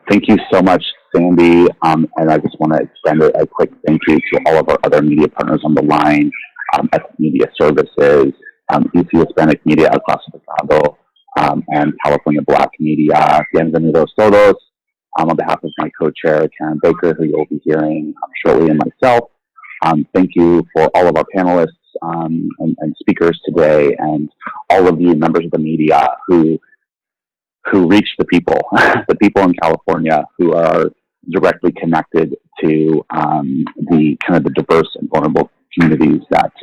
Thank you so much, Sandy. And I just want to extend a quick thank you to all of our other media partners on the line, EthnicMediaServices, EC Hispanic Media El Clasificado, and California Black Media. Bienvenidos todos. On behalf of my co-chair, Karen Baker, who you'll be hearing shortly, and myself, thank you for all of our panelists and speakers today, and all of you members of the media who reach the people, the people in California who are directly connected to the diverse and vulnerable communities that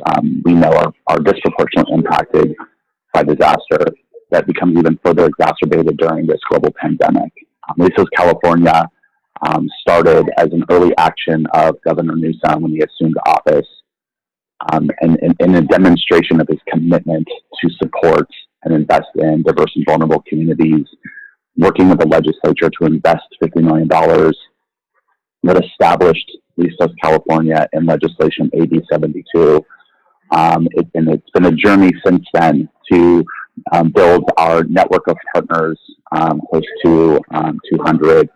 we know are disproportionately impacted by disaster that becomes even further exacerbated during this global pandemic. Listos, California started as an early action of Governor Newsom when he assumed office, and in a demonstration of his commitment to support and invest in diverse and vulnerable communities, working with the legislature to invest $50 million that established Listos, California in legislation AB 72. It's been a journey since then to build our network of partners, close to 200,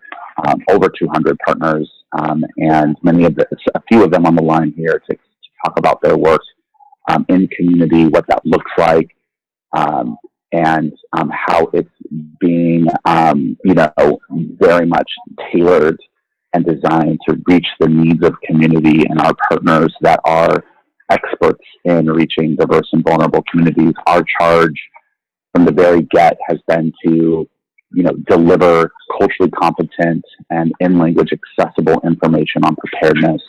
over 200 partners, and a few of them on the line here to talk about their work in community, what that looks like, and how it's being, very much tailored and designed to reach the needs of community and our partners that are experts in reaching diverse and vulnerable communities. Our charge from the very get has been to, deliver culturally competent and in-language accessible information on preparedness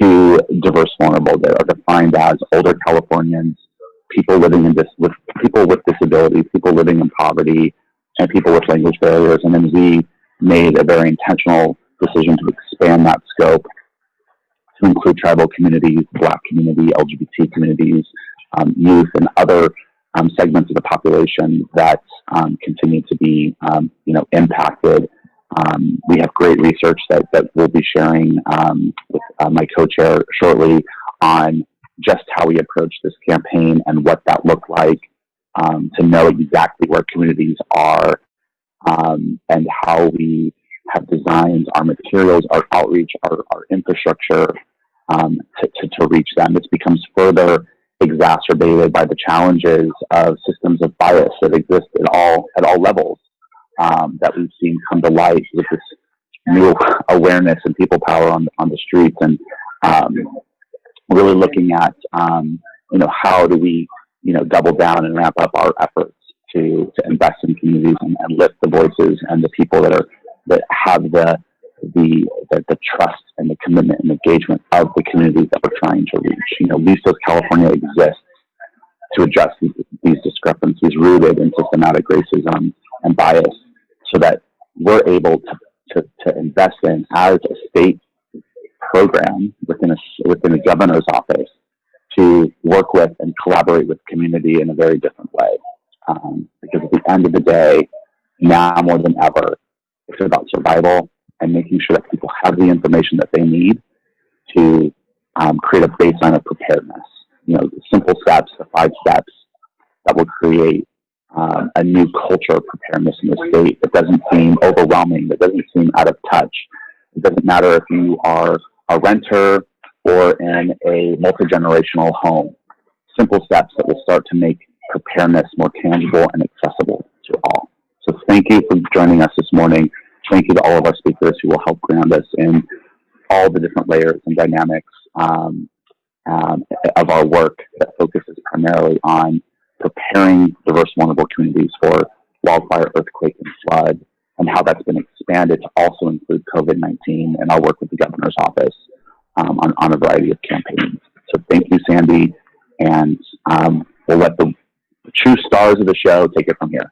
to diverse vulnerable that are defined as older Californians, people living with people with disabilities, people living in poverty, and people with language barriers. And then we made a very intentional decision to expand that scope to include tribal communities, Black community, LGBT communities, youth, and other segments of the population that continue to be, impacted. We have great research that we'll be sharing with my co-chair shortly on just how we approach this campaign and what that looked like, to know exactly where communities are, and how we have designed our materials, our outreach, our infrastructure to reach them. This becomes further exacerbated by the challenges of systems of bias that exist at all levels, that we've seen come to light with this new awareness and people power on the streets, and really looking at how do we double down and ramp up our efforts to invest in communities and lift the voices and the people that have the trust and the commitment and engagement of the communities that we're trying to reach. Listos, California exists to address these discrepancies rooted in systematic racism and bias, so that we're able to invest in, as a state program within a governor's office, to work with and collaborate with community in a very different way. Because at the end of the day, now more than ever, it's about survival and making sure that people have the information that they need to create a baseline of preparedness. Simple steps, the 5 steps that will create a new culture of preparedness in the state that doesn't seem overwhelming, that doesn't seem out of touch. It doesn't matter if you are a renter or in a multi-generational home. Simple steps that will start to make preparedness more tangible and accessible to all. So thank you for joining us this morning. Thank you to all of our speakers who will help ground us in all the different layers and dynamics of our work that focuses primarily on preparing diverse, vulnerable communities for wildfire, earthquake, and flood, and how that's been expanded to also include COVID-19 and our work with the governor's office on a variety of campaigns. So thank you, Sandy, and we'll let the true stars of the show take it from here.